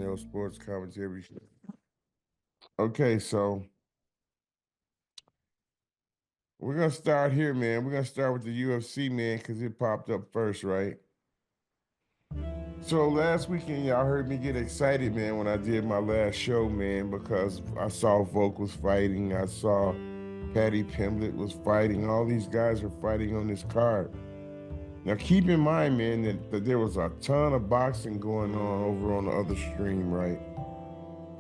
Conwell Sports Commentary. Okay, so we're gonna start here, man. We're gonna start with the UFC, man, because it popped up first, right? So last weekend, y'all heard me get excited, man, when I did my last show, man, because I saw Volk was fighting, I saw Patty Pimblett was fighting. All these guys were fighting on this card. Now, keep in mind, man, that there was a ton of boxing going on over on the other stream, right?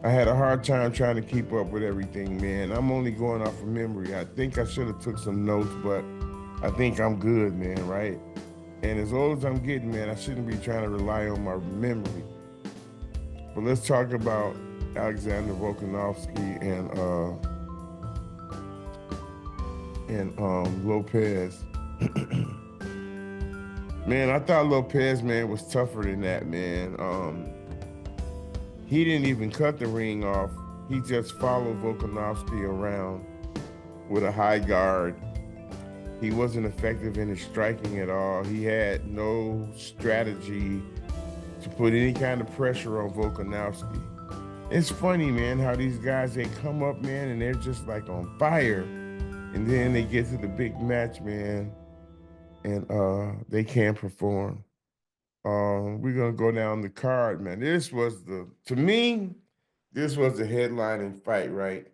I had a hard time trying to keep up with everything, man. I'm only going off of memory. I think I should have took some notes, but I think I'm good, man, right? And as old as I'm getting, man, I shouldn't be trying to rely on my memory. But let's talk about Alexander Volkanovski and Lopez. Man, I thought Lopez, man, was tougher than that, man. He didn't even cut the ring off. He just followed Volkanovski around with a high guard. He wasn't effective in his striking at all. He had no strategy to put any kind of pressure on Volkanovski. It's funny, man, how these guys, they come up, man, and they're just like on fire. And then they get to the big match, man, and they can't perform. We're gonna go down the card, man. To me, this was the headlining fight, right?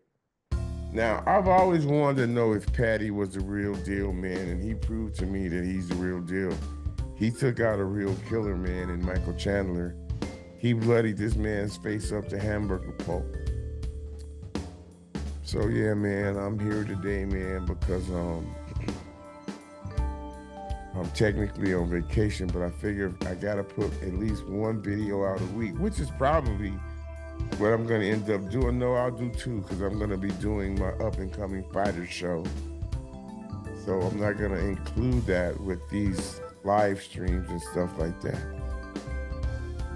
Now, I've always wanted to know if Patty was the real deal, man, and he proved to me that he's the real deal. He took out a real killer, man, in Michael Chandler. He bloodied this man's face up to hamburger pulp. So yeah, man, I'm here today, man, because I'm technically on vacation, but I figure I gotta put at least one video out a week, which is probably what I'm gonna end up doing. No, I'll do two, because I'm gonna be doing my up and coming fighter show. So I'm not gonna include that with these live streams and stuff like that.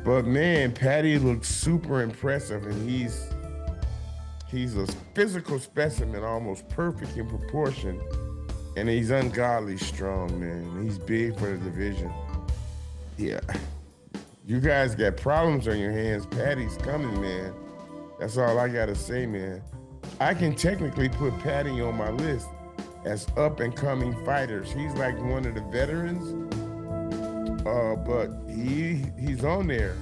But man, Patty looks super impressive, and he's a physical specimen, almost perfect in proportion. And he's ungodly strong, man. He's big for the division. Yeah. You guys got problems on your hands. Patty's coming, man. That's all I got to say, man. I can technically put Patty on my list as up-and-coming fighters. He's like one of the veterans, but he's on there.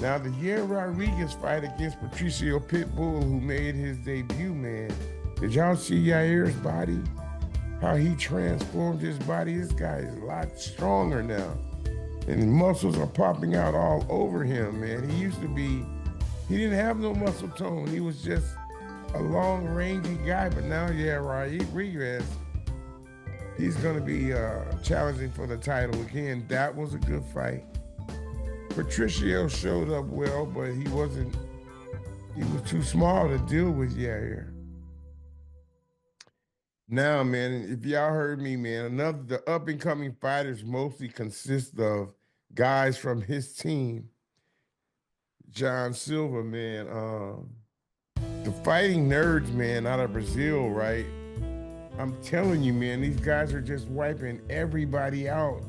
Now, the Yair Rodriguez fight against Patricio Pitbull, who made his debut, man. Did y'all see Yair's body? How he transformed his body. This guy is a lot stronger now. And muscles are popping out all over him, man. He didn't have no muscle tone. He was just a long, rangy guy. But now, yeah, Rodriguez, he's going to be challenging for the title again. That was a good fight. Patricio showed up well, but he was too small to deal with Yair. Now, man, if y'all heard me, man, the up-and-coming fighters mostly consist of guys from his team. John Silva, man, the fighting nerds, man, out of Brazil, right? I'm telling you, man, these guys are just wiping everybody out.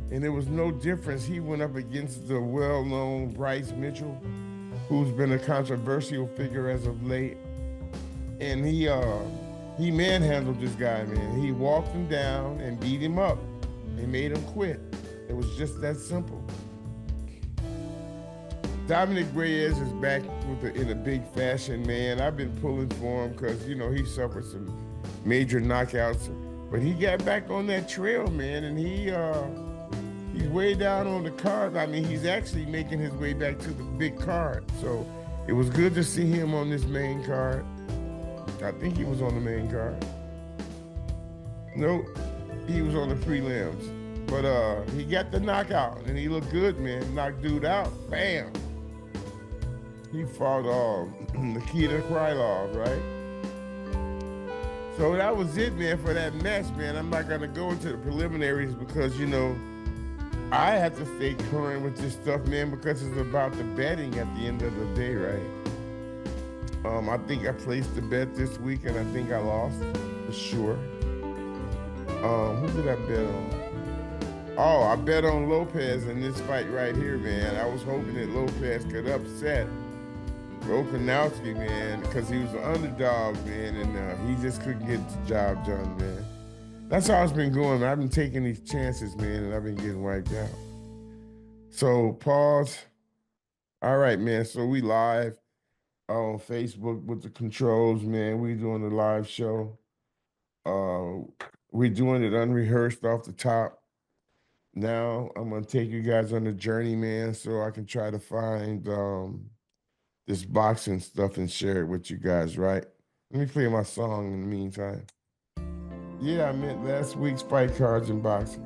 And there was no difference. He went up against the well-known Bryce Mitchell, who's been a controversial figure as of late. And he manhandled this guy, man. He walked him down and beat him up and made him quit. It was just that simple. Dominic Reyes is back in a big fashion, man. I've been pulling for him because, he suffered some major knockouts. But he got back on that trail, man, and he's way down on the card. I mean, he's actually making his way back to the big card. So it was good to see him on this main card. I think he was on the main card. Nope, he was on the prelims. But he got the knockout, and he looked good, man. Knocked dude out, bam. He fought Nikita Krylov, right? So that was it, man, for that match, man. I'm not gonna go into the preliminaries because, I have to stay current with this stuff, man, because it's about the betting at the end of the day, right? I think I placed the bet this week, and I think I lost for sure. Who did I bet on? Oh, I bet on Lopez in this fight right here, man. I was hoping that Lopez could upset Volkanovski, man, because he was an underdog, man, and he just couldn't get the job done, man. That's how it's been going. I've been taking these chances, man, and I've been getting wiped out. So pause. All right, man. So we live on Facebook with the controls, man. We doing a live show. Uh, we doing it unrehearsed off the top. Now I'm gonna take you guys on a journey, man, so I can try to find this boxing stuff and share it with you guys, right? Let me play my song in the meantime. Yeah, I meant last week's fight cards in boxing.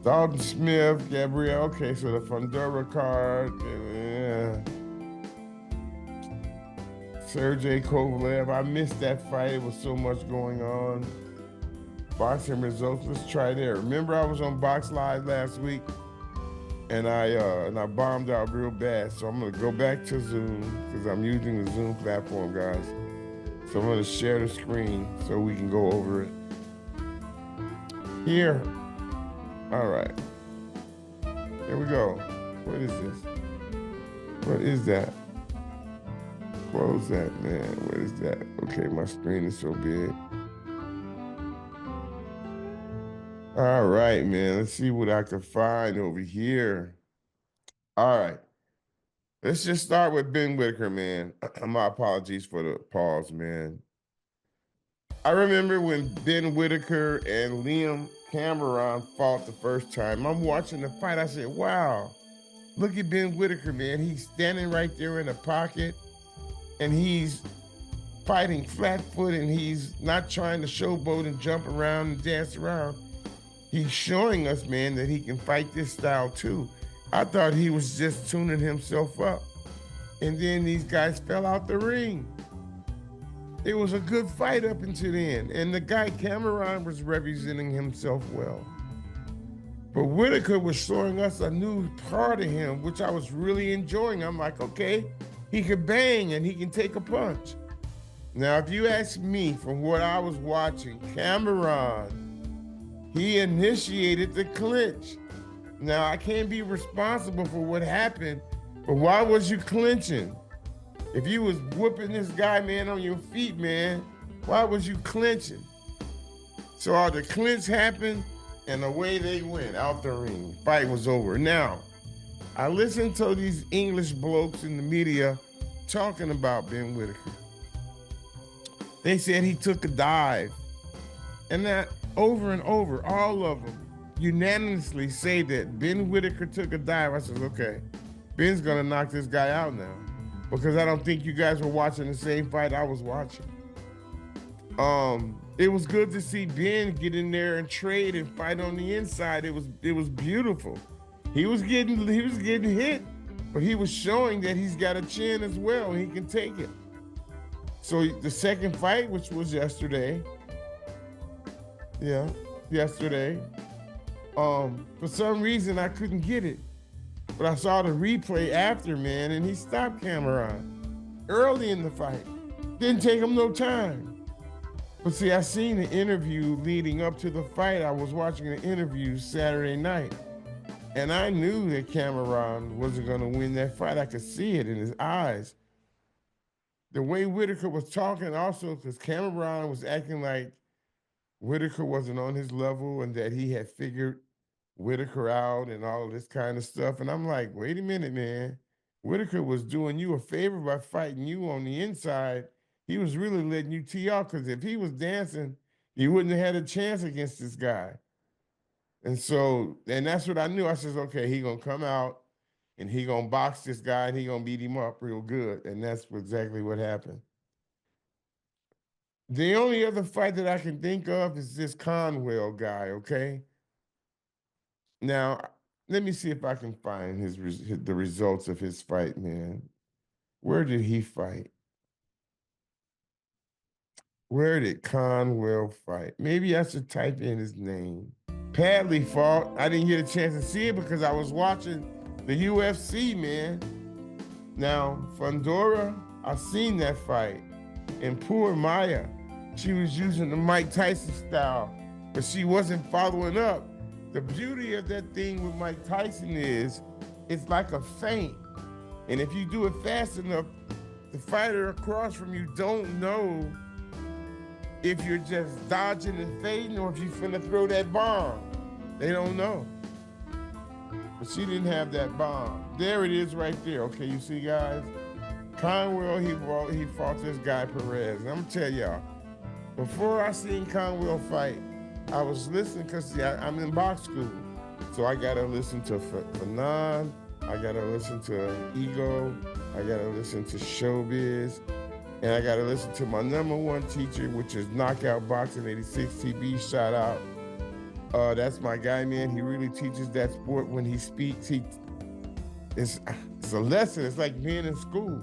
Dalton Smith, Gabriel. Okay, so the Fundora card. Yeah. Sergey Kovalev. I missed that fight. It was so much going on. Boxing results. Let's try there. Remember, I was on Box Live last week, and I bombed out real bad. So I'm gonna go back to Zoom because I'm using the Zoom platform, guys. So I'm gonna share the screen so we can go over it. Here. All right. Here we go. What is this? What is that? Close that, man. What is that? Okay, my screen is so big. All right, man. Let's see what I can find over here. All right. Let's just start with Ben Whitaker, man. My apologies for the pause, man. I remember when Ben Whitaker and Liam Cameron fought the first time. I'm watching the fight. I said, wow, look at Ben Whitaker, man. He's standing right there in the pocket, and he's fighting flat foot, and he's not trying to showboat and jump around and dance around. He's showing us, man, that he can fight this style too. I thought he was just tuning himself up. And then these guys fell out the ring. It was a good fight up until the end. And the guy, Cameron, was representing himself well. But Whitaker was showing us a new part of him, which I was really enjoying. I'm like, okay, he can bang and he can take a punch. Now, if you ask me from what I was watching, Cameron, he initiated the clinch. Now, I can't be responsible for what happened, but why was you clinching? If you was whooping this guy, man, on your feet, man, why was you clinching? So all the clinch happened, and away they went out the ring. Fight was over. Now, I listened to these English blokes in the media talking about Ben Whitaker. They said he took a dive. And that over and over, all of them unanimously say that Ben Whitaker took a dive. I said, okay, Ben's gonna knock this guy out now, because I don't think you guys were watching the same fight I was watching. It was good to see Ben get in there and trade and fight on the inside. It was beautiful. He was getting hit, but he was showing that he's got a chin as well, and he can take it. So the second fight, which was yesterday, for some reason I couldn't get it, but I saw the replay after, man, and he stopped Cameron early in the fight. Didn't take him no time. But see, I seen the interview leading up to the fight. I was watching the interview Saturday night, and I knew that Cameron wasn't gonna win that fight. I could see it in his eyes. The way Whitaker was talking also, because Cameron was acting like Whitaker wasn't on his level and that he had figured Whitaker out and all of this kind of stuff. And I'm like, wait a minute, man. Whitaker was doing you a favor by fighting you on the inside. He was really letting you tee off, because if he was dancing, he wouldn't have had a chance against this guy. And that's what I knew. I said, okay, he gonna come out and he gonna box this guy and he gonna beat him up real good. And that's exactly what happened. The only other fight that I can think of is this Conwell guy, okay? Now, let me see if I can find the results of his fight, man. Where did he fight? Where did Conwell fight? Maybe I should type in his name. Padley fought. I didn't get a chance to see it because I was watching the UFC, man. Now, Fundora, I seen that fight. And poor Maya, she was using the Mike Tyson style, but she wasn't following up. The beauty of that thing with Mike Tyson is it's like a feint. And if you do it fast enough, the fighter across from you don't know if you're just dodging and fading or if you're finna throw that bomb. They don't know. But she didn't have that bomb. There it is right there. Okay, you see, guys? Conwell, he fought this guy Perez. And I'm gonna tell y'all, before I seen Conwell fight, I was listening because I'm in box school. So I gotta listen to Fanon, I gotta listen to Ego, I gotta listen to Showbiz, and I gotta listen to my number one teacher, which is Knockout Boxing 86 TB. Shout out. That's my guy, man. He really teaches that sport when he speaks. It's a lesson. It's like being in school.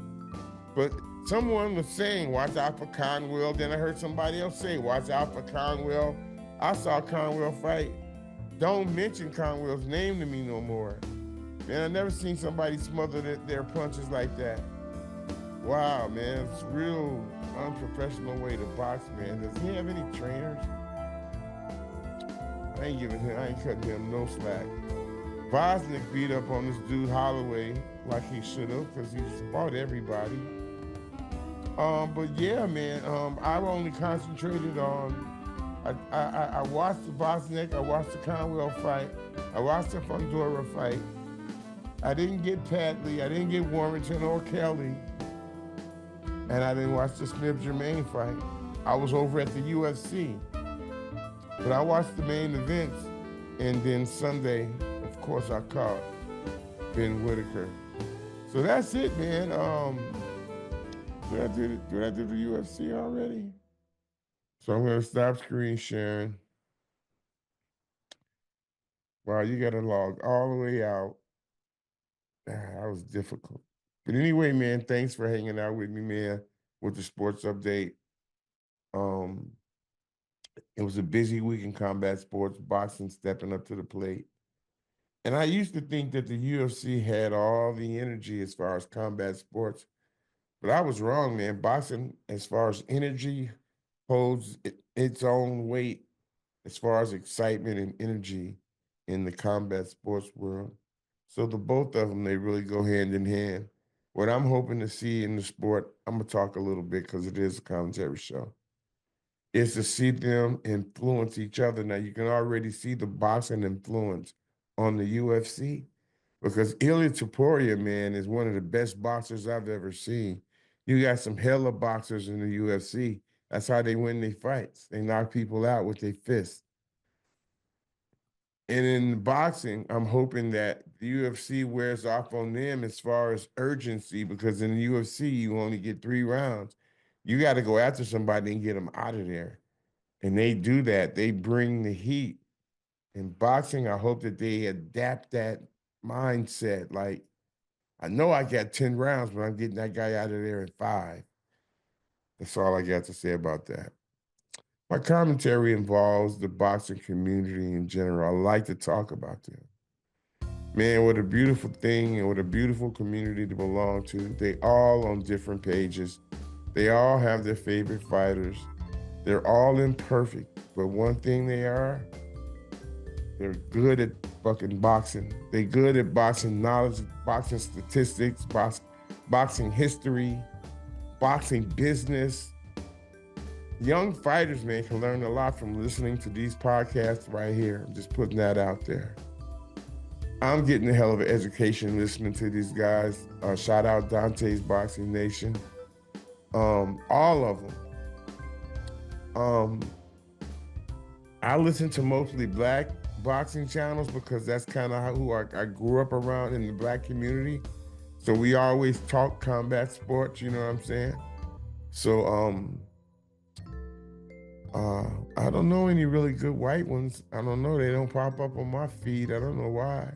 But someone was saying, watch out for Conwell. Then I heard somebody else say, watch out for Conwell. I saw Conwell fight. Don't mention Conwell's name to me no more. Man, I never seen somebody smother their punches like that. Wow, man, it's a real unprofessional way to box, man. Does he have any trainers? I ain't cutting him no slack. Bosnick beat up on this dude Holloway like he should have, because he fought everybody. But yeah, man, I only concentrated on. I watched the Bosnick, I watched the Conwell fight, I watched the Fundora fight. I didn't get Padley, I didn't get Warrington or Kelly, and I didn't watch the Smith Germain fight. I was over at the UFC, but I watched the main events, and then Sunday, of course, I caught Ben Whitaker. So that's it, man. Did I do the UFC already? So I'm gonna stop screen sharing. Wow, you gotta log all the way out. That was difficult. But anyway, man, thanks for hanging out with me, man, with the sports update. Um, it was a busy week in combat sports, boxing stepping up to the plate. And I used to think that the UFC had all the energy as far as combat sports, but I was wrong, man. Boxing, as far as energy, holds its own weight as far as excitement and energy in the combat sports world. So the both of them, they really go hand in hand. What I'm hoping to see in the sport, I'm gonna talk a little bit because it is a commentary show, is to see them influence each other. Now you can already see the boxing influence on the UFC because Ilya Topuria, man, is one of the best boxers I've ever seen. You got some hella boxers in the UFC. That's how they win their fights. They knock people out with their fists. And in boxing, I'm hoping that the UFC wears off on them as far as urgency, because in the UFC, you only get 3 rounds. You got to go after somebody and get them out of there. And they do that. They bring the heat. In boxing, I hope that they adapt that mindset. Like, I know I got 10 rounds, but I'm getting that guy out of there in 5. That's all I got to say about that. My commentary involves the boxing community in general. I like to talk about them. Man, what a beautiful thing and what a beautiful community to belong to. They all on different pages. They all have their favorite fighters. They're all imperfect, but one thing they're good at fucking boxing. They're good at boxing knowledge, boxing statistics, boxing history, boxing business. Young fighters, man, can learn a lot from listening to these podcasts right here. I'm just putting that out there. I'm getting a hell of an education listening to these guys. Shout out Dante's Boxing Nation. All of them. I listen to mostly black boxing channels because that's kind of who I grew up around in the black community. So we always talk combat sports, you know what I'm saying? So I don't know any really good white ones. I don't know. They don't pop up on my feed. I don't know why.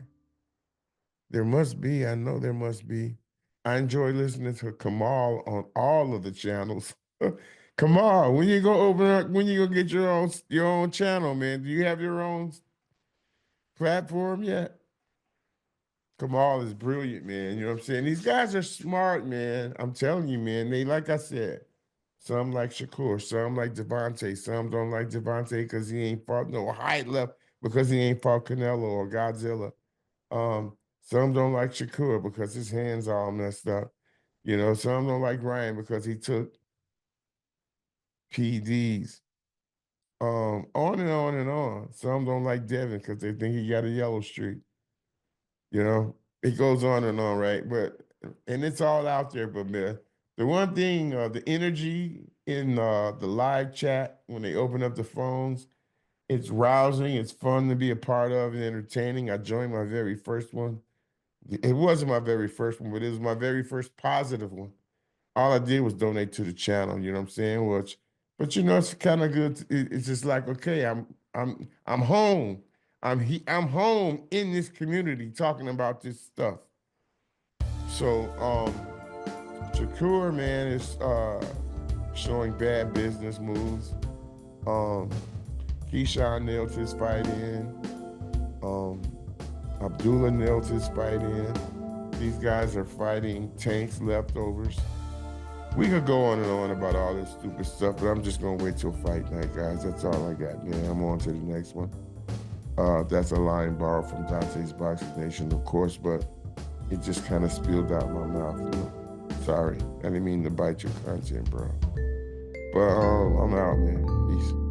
There must be. I know there must be. I enjoy listening to Kamal on all of the channels. Kamal, when you go open up, when you go get your own channel, man? Do you have your own platform yet? Kamal is brilliant, man. You know what I'm saying? These guys are smart, man. I'm telling you, man. They, like I said, some like Shakur, some like Devontae, some don't like Devontae because he ain't fought no high level. because he ain't fought Canelo or Godzilla. Some don't like Shakur because his hands are all messed up. You know, some don't like Ryan because he took PDs. On and on and on. Some don't like Devin because they think he got a yellow streak. You know, it goes on and on, right? But and it's all out there. But man, the one thing, the energy in the live chat when they open up the phones, it's rousing. It's fun to be a part of and entertaining. I joined my very first one. It wasn't my very first one, but it was my very first positive one. All I did was donate to the channel. You know what I'm saying? Which, but you know, it's kind of good. It's just like, okay, I'm home. I'm home in this community talking about this stuff. So Shakur, man, is showing bad business moves. Um, Keyshawn nailed his fight in. Um, Abdullah nailed his fight in. These guys are fighting tanks leftovers. We could go on and on about all this stupid stuff, but I'm just gonna wait till fight night, guys. That's all I got, man. I'm on to the next one. That's a line borrowed from Dante's Boxing Nation, of course, but it just kind of spilled out my mouth. You know? Sorry, I didn't mean to bite your content, bro. But I'm out, man. Peace.